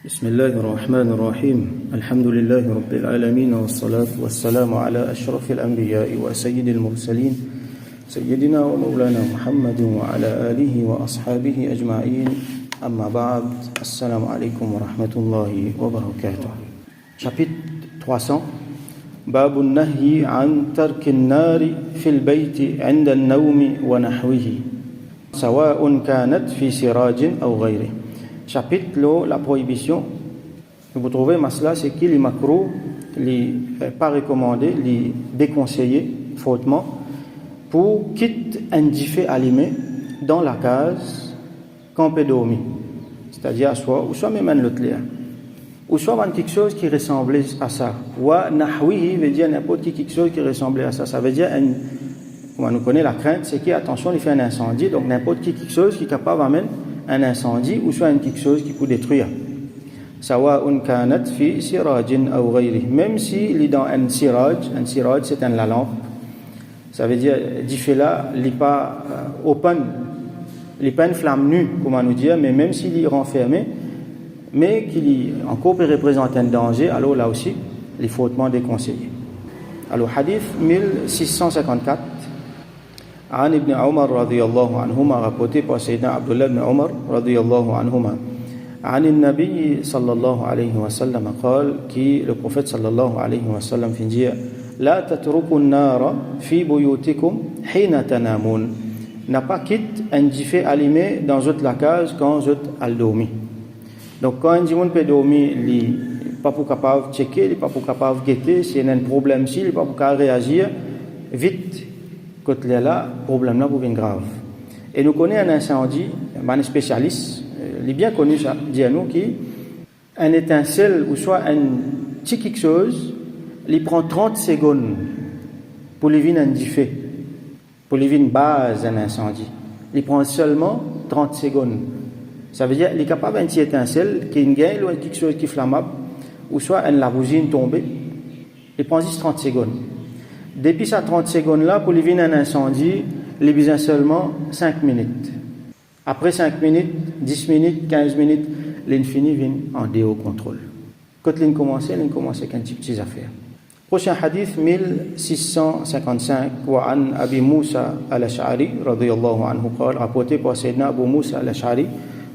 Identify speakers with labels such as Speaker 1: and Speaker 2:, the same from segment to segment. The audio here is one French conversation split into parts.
Speaker 1: بسم الله الرحمن الرحيم الحمد لله رب العالمين والصلاة والسلام على أشرف الأنبياء وسيد المرسلين سيدنا ومولانا محمد وعلى آله وأصحابه أجمعين أما بعد السلام عليكم ورحمة الله وبركاته. Chapitre 300 باب النهي عن ترك النار في البيت عند النوم ونحوه سواء كانت في سراج أو غيره. Chapitre la prohibition. Vous trouvez masla c'est qu'il est makro, pas recommandé, les déconseillé fautement pour quitte un diffé allumé dans la case quand on peut dormir, c'est-à-dire soit ou soit même un l'autre ou soit quelque chose qui ressemblait à ça. Wa nahwihi veut dire n'importe quelque chose qui ressemblait à ça. Ça veut dire comme on connaît la crainte, c'est qu'attention il fait un incendie, donc n'importe quelque chose qui est capable d'amener un incendie ou soit quelque chose qui peut détruire. Sawa'un kanat fi sirajin aw ghayrihi, même si il est dans un siraj c'est la lampe. Ça veut dire du fait là, il n'est pas open, il n'est pas une flamme nue, comment nous dire, mais même s'il est renfermé, mais qu'il est encore peut représenter un danger, alors là aussi, il est fautement déconseillé. Alors hadith 1654 عن ابن عمر رضي الله عنهما rapporté par Sayyidina Abdullah ibn Umar رضي الله عنهما عن النبي صلى الله عليه وسلم قال qui le prophète صلى الله عليه وسلم fait dire لا تتركوا النار في بيوتكم حين تنامون, n'a pas quitte un diffé allumé dans votre la case quand vous êtes dormi. Donc quand un monde peut dormir, il n'est pas pour capable de checker, il n'est pas pour capable de guetter, s'il y a un problème, il n'est pas pour capable de réagir vite. Quand il y a là, le problème là devient grave. Et nous connaissons un incendie, un spécialiste, il est bien connu ça, dit à nous qu'un étincelle ou soit un petit quelque chose, il prend 30 secondes pour lui venir un diffé, pour lui venir une base un incendie. Il prend seulement 30 secondes. Ça veut dire qu'il est capable d'un petit étincelle qui est une gaine ou quelque chose qui est flammable, ou soit une lavousine tombée, il prend juste 30 secondes. Depuis ces 30 secondes-là, pour lui venir un incendie, il a besoin seulement 5 minutes. Après 5 minutes, 10 minutes, 15 minutes, l'infini vient en déo contrôle. Quand il commence avec un petit affaire. Prochain hadith, 1655, وعن أبي موسى الأشعري رضي الله عنه قال, rapporté par Sayyidina Abu Musa al-Ash'ari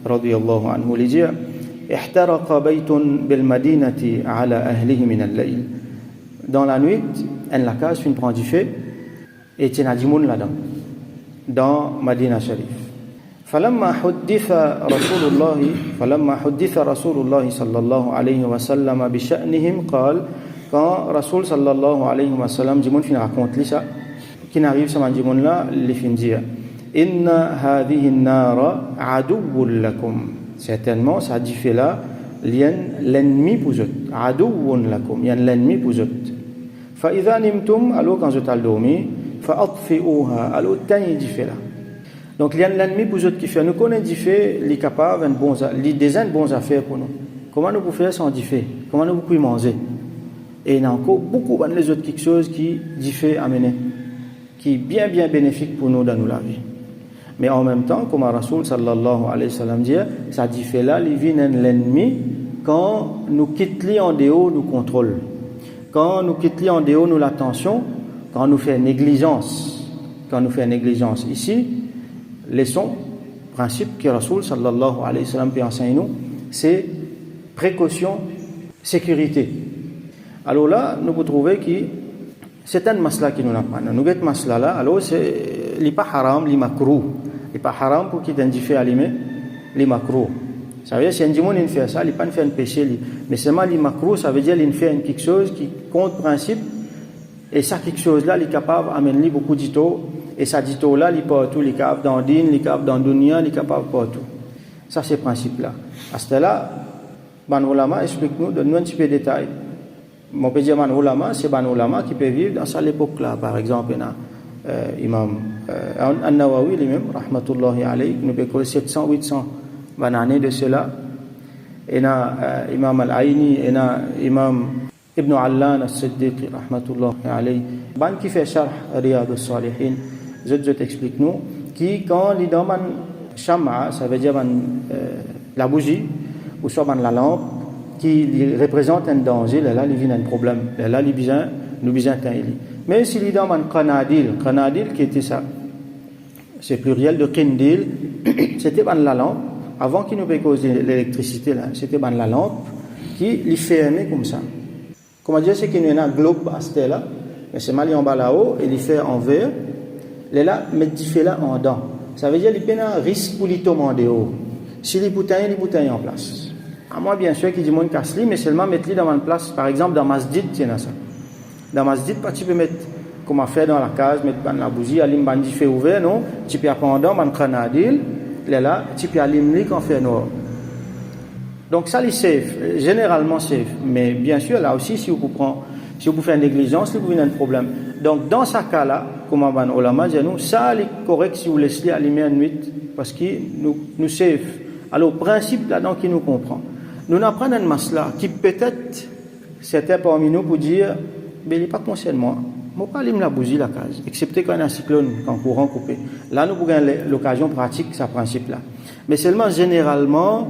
Speaker 1: رضي الله عنه, il dit احترق بيت بالمدينة على أهله من الليل. Dans la nuit, la case finit prendre du feu et il y a du monde là-dedans, dans Madina Sharif. فلما حدث رسول الله صلى الله عليه وسلم بشأنهم قال, quand Rasoul sallallahu alayhi wa sallam du monde finit raconte ça, qui n'arrive ça du monde là, il finit dire inna hadhihi an-nara aduwwun lakum, certainement ça dit fait là l'ennemi pour eux, aduwwun lakum, il y a l'ennemi pour eux. فإذا نمتم, alors quand vous êtes dormi, فأطفئوها, alors tenez du fait là. Donc il y a l'ennemi pour eux qui fait. Nous connaissons du fait, il est capable de désigner bonnes affaires pour nous. Comment nous pouvons faire sans du fait? Comment nous pouvons manger? Et il y a encore beaucoup les autres quelque chose qui du fait amener, qui est bien bénéfique pour nous dans la vie. Mais en même temps, comme Rasoul sallallahu alayhi wa sallam dit, ça du fait là, il vient l'ennemi quand nous quittons en dehors, nous contrôle. Quand nous quittons en dehors, nous l'attention, quand nous faisons négligence, ici, laissons principe que Rasoul sallallahu alayhi wa sallam peut enseigner nous, c'est précaution, sécurité. Alors là, nous pouvons trouver que c'est un masla qui nous apprend. Nous avons masla là, alors c'est n'est pas haram, n'est makruh. Il n'est pas haram pour qu'il y ait un diffé allumé, n'est makruh. Ça veut dire si un démon fait ça, il ne peut pas faire un péché. Mais seulement l'imacro, ça veut dire qu'il fait quelque chose qui compte principe. Et ça, quelque chose-là, il est capable d'amener beaucoup d'ito. Et ça d'ito-là, il est partout. Il est capable dans din, il est capable dans dunya, il est capable partout. Ça, c'est le principe-là. À ce là, Ban Ulama explique-nous, donne-nous un petit peu de détails. On peut dire Ban Ulama, c'est Ban Ulama qui peut vivre dans cette époque-là. Par exemple, il y a Imam An-Nawawi lui-même, rahmatullahi alayhi, nous peut coller 700, 800. Ban année de cela, et na Imam Al-Aini, et na Imam Ibn Allan As-Siddiq rahmatullah alayhi, ban qui fait Sharh Riyad As-Salihin, je t'explique nous, qui quand l'idam Shama, ça veut dire la bougie, ou soit la lampe, qui représente un danger, là, il vient un problème. Là, il besoin, nous besoin d'un éli. Mais s'il est dans un qanadil qui était ça, c'est pluriel de qindil, c'était la lampe, avant qu'il nous ait causé l'électricité, là, c'était la lampe qui lui fermait comme ça. Comment dire, c'est qu'il y a un globe à ce là, mais c'est mal en bas là-haut, et il fait en verre, et là, mettre du fait là en dents. Ça veut dire qu'il y a un risque pour lui tomber de haut. Si les bouteilles en place. À moi, bien sûr, qui dit mon casse-li, mais seulement mettre-les dans une place, par exemple, dans masjid, tiens ça. Dans masjid, tu peux mettre, comme on fait dans la case, mettre la bougie, allumer bandi fait ouvert, non? Tu peux pendant, ban cranadil, là, tu peux allumer quand fait noir. Donc ça, c'est safe, généralement safe. Mais bien sûr, là aussi, si vous faites une négligence, vous avez un problème. Donc dans ce cas-là, comme on va olama, ça c'est correct si vous laissez allumer une nuit, parce que nous safe. Alors, le principe là-dedans qui nous comprend. Nous apprenons un masla qui peut-être, c'était parmi nous pour dire, mais il n'est pas concerne moi. Je ne vais pas allumer la bougie, la case, excepté quand il y a un cyclone, quand le courant coupé. Là, nous avons l'occasion pratique, ce principe-là. Mais seulement, généralement,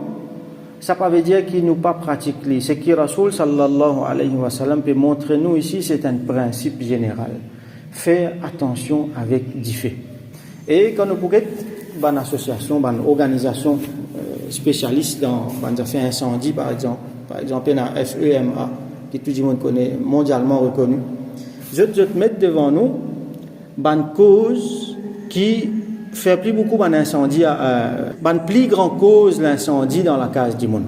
Speaker 1: ça ne veut dire qu'il nous pas pratique. C'est que Rasoul sallallahu alayhi wa sallam peut montrer nous ici, c'est un principe général. Faire attention avec du fait. Et quand nous pouvons une association, une organisation spécialiste dans les affaires incendie, par exemple la FEMA, qui tout le monde connaît, mondialement reconnu, je te mettre devant nous une cause qui fait plus beaucoup d'incendie, une plus grande cause l'incendie dans la case du monde.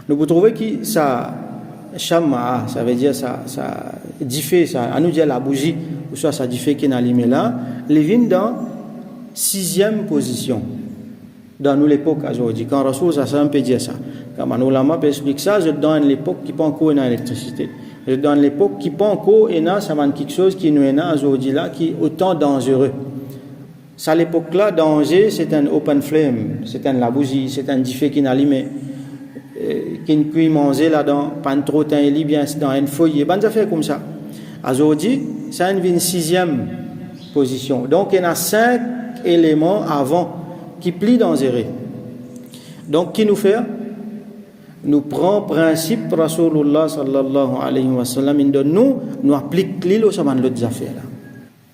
Speaker 1: Nous pouvons trouver que ça chama, ça veut dire ça diffé, ça, à nous dire la bougie, ou soit ça diffé qui est allumé là, les vient dans 6e position. Dans nous l'époque aujourd'hui, quand Rasoul sallam peut dire ça, quand un ulama peut expliquer ça, je donne l'époque qui pas encore une électricité. Je donne l'époque qui pas encore une ça va quelque chose qui nous est aujourd'hui là, qui est autant dangereux. Ça à l'époque là, danger, c'est un open flame, c'est un la bougie, c'est un diffé qui n'allume, qui ne peut manger là-dedans, pas trop temps il bien dans un foyer, bonnes affaires comme ça. Aujourd'hui, ça a une 6e position. Donc il y a 5 éléments avant qui plient dangereux. Donc, qui nous fait? Nous prend principe Rasulullah sallallahu alayhi wa sallam, nous applique l'île au saman l'autre affaire là.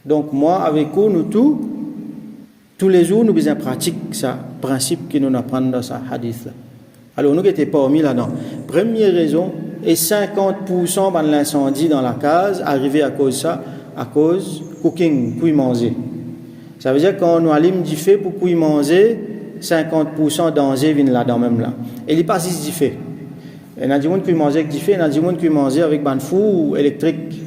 Speaker 1: Donc, moi, avec vous, nous tous les jours, nous besoin pratique ça, principe que nous apprenons dans ce hadith là. Alors, nous qui étions parmi là-dedans. Première raison, et 50% de l'incendie dans la case, arrivé à cause de ça, à cause cooking, puis manger. Ça veut dire qu'on nous allume du feu pour y manger, 50% danger vient là-dedans même là. Et il n'est pas juste du feu. Il y a des gens qui mangent avec du feu, il y a des gens qui mangent avec un four électrique.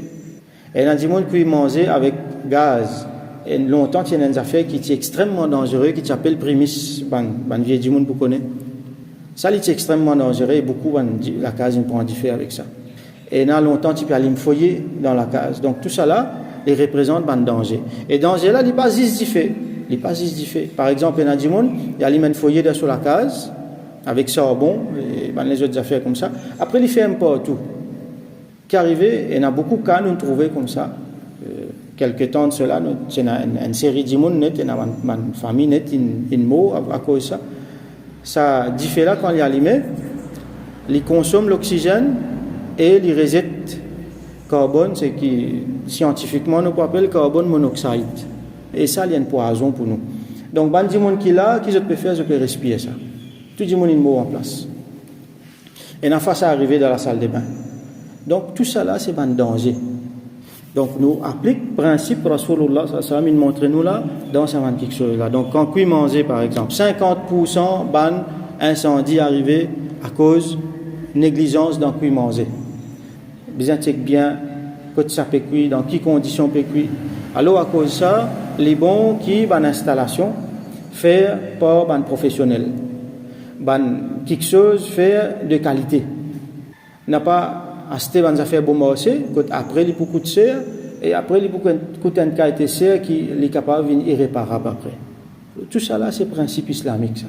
Speaker 1: Et il y a des gens qui mangent avec gaz. Et longtemps, il y a des affaires qui sont extrêmement dangereuses, qui s'appellent prémices, ban vieux du monde pour connaître. Ça, c'est extrêmement dangereux et beaucoup, la case, ils prend du feu avec ça. Et il y a longtemps, tu peux allumer foyer dans la case. Donc tout ça là, il représente un danger. Et danger là, il n'est pas juste du fait. Il n'est pas juste du fait. Par exemple, il y a des gens, il allume un foyer sur la case, avec charbon, et les autres affaires comme ça. Après, il fait un peu tout. Qui arrivé, il y en a beaucoup de cas, nous trouvons comme ça. Quelques temps de cela, il y a une série de gens, il y a une famille, une mot à cause de ça. Ça, du fait là, quand il est allumé, il consomme l'oxygène et il rejette carbone, c'est qui scientifiquement nous appelle carbone monoxyde. Et ça, il y a un poison pour nous. Donc, quand il y a des gens qui là, qui peut faire, je peux respirer ça. Tout le monde est mort en place. Et la fois ça arrivé dans la salle de bain. Donc, tout ça là, c'est un danger. Donc, nous appliquons le principe Rasulullah, ça nous montre nous là, dans ce quelque chose là. Donc, quand on manger, par exemple, 50% ban incendie arrivé à cause négligence dans quoi manger. Bien check bien quand ça peut cuire, dans quelles conditions peut cuire. Alors à cause de ça, les bons qui ban installation faire par ban professionnel, ban quelque chose faire de qualité. N'a pas acheter ban affaires bon marché, après il beaucoup de serre et après il beaucoup coûte une qualité serre qui est capable de irréparable après. Tout ça là c'est principe islamique ça.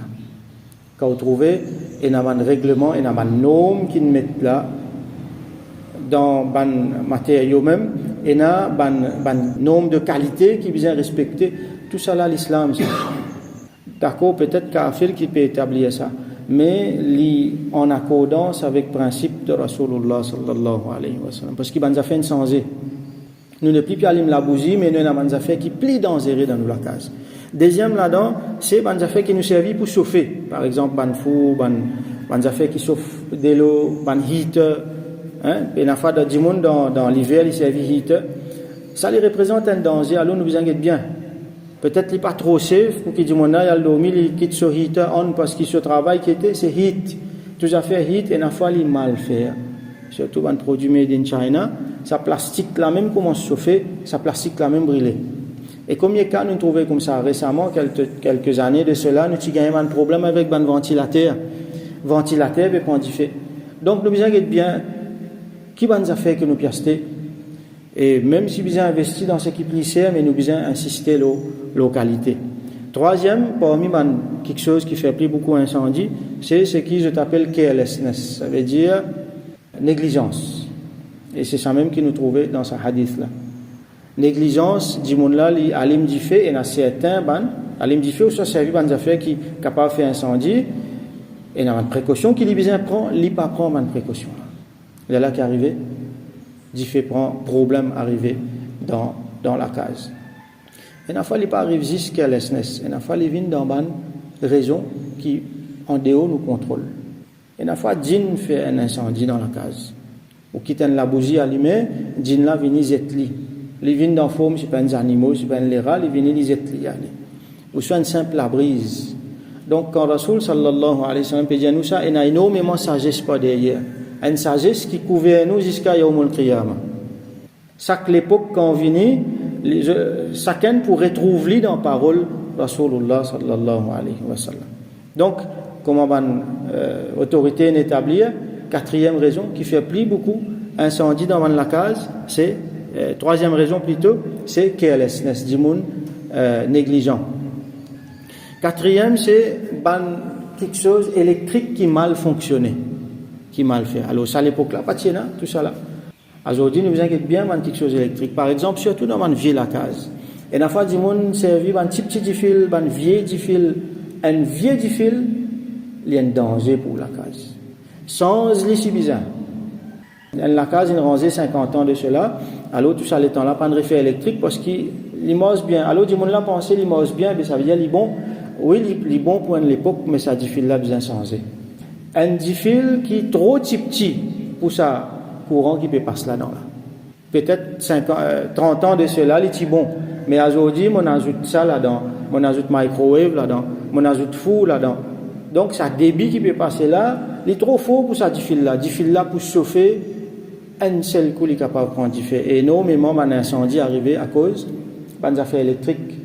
Speaker 1: Quand vous trouvez il y a un règlement, il y a un norme qui nous mettent là dans ban matériaux même, il y a un nombre de qualité qui besoin respecter. Tout ça là l'islam. D'accord, peut-être Kafir qui peut établir ça. mais en accordance avec le principe de Rasulullah sallallahu alayhi wa sallam. Parce qu'il y a des affaires sans nous ne plus aller la bougie, mais nous avons des affaires qui plient dans la case. Deuxième là-dedans, c'est des affaires qui nous servent pour chauffer. Par exemple, des four, des affaires qui chauffent de l'eau, des heaters. Et la fois dans l'hiver, ils servent heater. Ça les représente un danger, alors nous en êtes bien. Peut-être qu'il n'est pas trop safe pour qu'il dise il a dormi, il quitte ce heater on parce qu'il se travaille qui était, c'est heat. Tout à fait heat et la fois il mal faire. Surtout un produit made in China, sa plastique là même commence à chauffer, sa plastique là même brûler. Et combien de cas nous trouvons comme ça récemment, quelques années de cela, nous avons un problème avec un ventilateur. Ventilateur et pas fait. Donc nous en êtes bien, qui va nous a fait que nous piasté. Et même si nous avons investi dans ce qui plissait, mais nous avons insisté sur la localité. Troisième, parmi quelque chose qui fait plus beaucoup incendie, c'est ce qui je t'appelle carelessness. Ça veut dire négligence. Et c'est ça même qui nous trouvait dans ce hadith-là. Négligence, dit mon là, alim dit fait, et il y a certains, alim dit fait, ou soit servi dans des affaires qui sont capables de faire incendie, et il y a une précaution qui lui prend, il pas prend une précaution. Il y a là qui est arrivé. Dit fait prend problème arrivé dans la case. Et il faut pas arriver jusqu'à carelessness. Il faut aller venir dans une raison qui en dehors nous contrôle. Il faut djinn fait un incendie dans la case. Ou quitte la bougie allumée, djinn là vient zetli. Il vient dans forme, c'est pas un animal, c'est pas un léra, il vient zetli. Ou soit une simple brise. Donc quand Rasoul sallallahu alayhi wa sallam peut dire nous ça, il y a énormément de sagesse pas derrière. Une sagesse qui couvre nous jusqu'à Yawm al-Qiyamah. Chaque époque quand on vient, chacun pourrait trouver dans la parole Rasulullah sallallahu alayhi wa sallam. Donc, comment autorité établir, quatrième raison qui fait plus beaucoup incendie dans la case, c'est troisième raison plutôt, c'est carelessness, du monde négligent. Quatrième, c'est quelque chose électrique qui mal fonctionnait. Qui mal fait. Alors, ça à l'époque-là, pas de tout ça là. Aujourd'hui, nous vous inquiétez bien dans quelque chose électrique. Par exemple, surtout dans une vieille la case. Et la fois, du monde servi un petit fil, un vieil fil, il y a un danger pour la case. Sans les si bizarre. La case, il rangeait 50 ans de cela. Alors, tout ça, les temps là, pas de référent électrique parce qu'il mose bien. Alors, du monde là, pensait, il mose bien, mais ça veut dire, il est bon. Oui, il est bon pour l'époque, mais ça dit fil là, bien changé. Un fil qui est trop petit pour ça courant qui peut passer là-dedans. Peut-être 30 ans de cela, il est bon. Mais aujourd'hui, on ajoute ça là-dedans. On ajoute microwave là-dedans. On ajoute four là-dedans. Donc, ça débit qui peut passer là, il est trop fort pour ça du fil là. Du fil là pour chauffer, un seul coup, il est capable de prendre du feu. Et énormément d'incendies arrivé à cause des affaires électriques.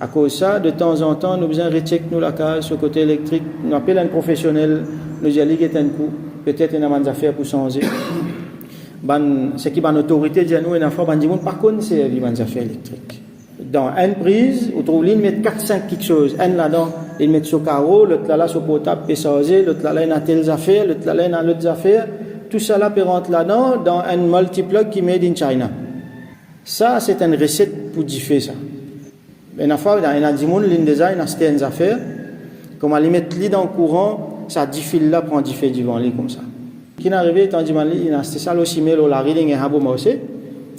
Speaker 1: À cause de ça, de temps en temps, nous besoin de rechecker nous la case sur le côté électrique. Nous appelons un professionnel, nous disons un coup, peut-être il y a des affaires pour changer. Ce qui est une autorité, dit nous, une fois, on dit par contre, c'est des affaires électriques. Dans une prise, vous trouvez, ils mettent 4-5 quelque chose. Un là-dedans, ils mettent sur carreau, l'autre là sur portable, peut changer, l'autre là, il a telles affaires, l'autre là, il a d'autres affaires. Tout ça là, peut rentrer là-dedans, dans un multiplug qui est made in China. Ça, c'est une recette pour diffuser ça. Une fois, il y a des gens qui design, il a certaines affaires, comme à les mettre dans le courant, ça diffile là, prend diffé devant lui comme ça. Qui est arrivé, tant dit il a ça aussi, mais la reading est un bon aussi,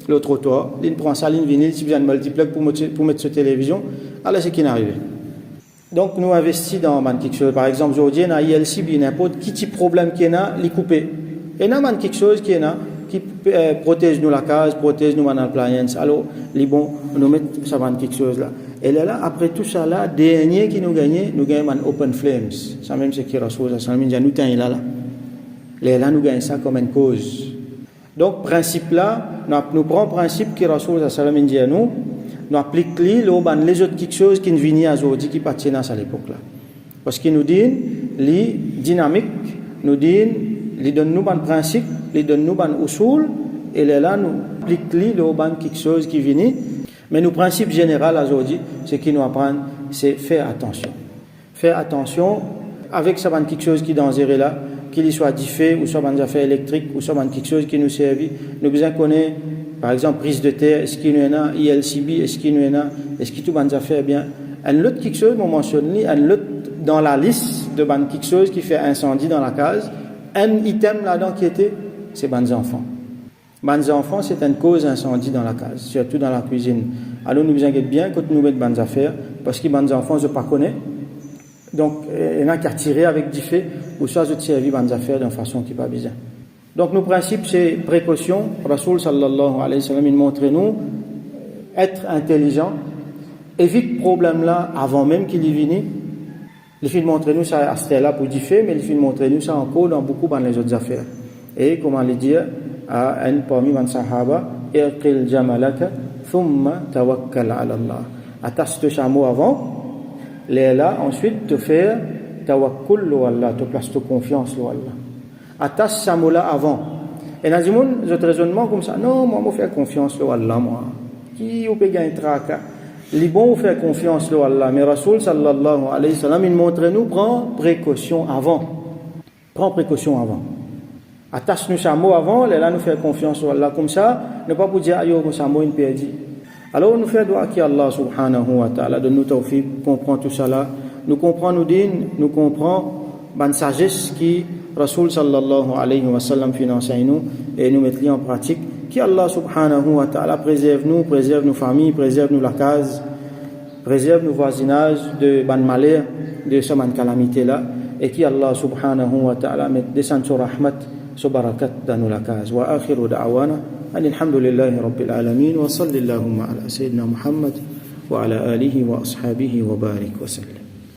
Speaker 1: le trottoir, il prend ça, il vient, il vient de multiplug pour mettre sur télévision, alors c'est qui est arrivé. Donc, nous investissons dans quelque chose. Par exemple, aujourd'hui, il y a ILC, n'importe qui type problème qu'il y a, il coupe. Et il y a quelque chose qui est là, qui protège nous la case, protège nous l'appliance. Alors, les bons, nous mettons ça dans quelque chose là. Et là, après tout ça là, dernier qui nous gagnons un open flames. Ça même c'est qui Rasoul sallallahu alayhi wa sallam, nous là, nous gagnons ça comme une cause. Donc, principe là, nous prenons le principe que Rasoul sallallahu alayhi wa sallam dit à nous appliquons les autres quelque chose qui nous viennent aujourd'hui, qui partent à l'époque là. Parce qu'il nous dit, les dynamiques, nous dit, les donne nous un principe, les donne nous un usul, et là, nous appliquons quelque chose qui vient. Mais le principe général aujourd'hui, c'est qu'il nous apprend, c'est faire attention. Faire attention avec ça, quelque chose qui est dangereux là, qu'il soit diffé, ou soit des affaires électriques, ou soit quelque chose qui nous servit. Nous besoin connaître, par exemple, prise de terre, est-ce qu'il y en a, ILCB, est-ce qu'il y en a, est-ce qu'il y a des affaires bien. Un autre quelque chose, on mentionne, un autre dans la liste, de ban quelque chose qui fait incendie dans la case, un item là-dedans qui était, c'est ban enfants. Ban enfants, c'est une cause incendie dans la case, surtout dans la cuisine. Alors nous inquiétons bien quand nous mettons ban affaires, parce que ban enfants, je ne pas connais. Donc, il y en a qui a tiré avec du fait, ou soit je tire ban affaires d'une façon qui n'est pas bizarre. Donc, nos principes, c'est précaution. Rasoul sallallahu alayhi wa sallam, il montre nous être intelligent, évite le problème là avant même qu'il y vienne. Il fait montrer nous ça c'était là pour dire fait, mais il fait montrer nous ça encore dans beaucoup dans les autres affaires. Et comment le dire à un parmi les sahaba, irqil jamalaka thumma tawakkal ala Allah. Attache ce chameau avant, les là ensuite te faire tawakkul lo Allah, te place de confiance lo Allah. Attache ce chameau là avant. Et dans le monde, notre raisonnement comme ça, non, moi je fais confiance lo Allah moi. Qui ou peut gagner traka. Les bons faire confiance à Allah, mais Rasoul sallallahu alayhi wa sallam, il montre nous, prends précaution avant. Prends précaution avant. Attache nous chameau avant, là nous faire confiance à Allah. Comme ça, ne pas vous dire, ayo, mon chameau est perdu. Alors nous faisons doigt à Allah subhanahu wa ta'ala, de nous tawfiq, comprend tout ça là. Nous comprenons nos dînes, nous comprenons la sagesse qui Rasoul sallallahu alayhi wa sallam finance nous et nous mettons en pratique. Qui Allah subhanahu wa ta'ala préserve nos familles, préserve nous la case, préserve nos voisinages de ban malheur, de ce ban calamité là, et qui Allah subhanahu wa ta'ala descend sur rahmat, sur barakat dans nos la case. Wa akhiru da'wana, alhamdulillahi rabbil alamin, wa sallallahu ala sayyidina Muhammad, wa ala alihi wa ashabihi wa barik wa sallam.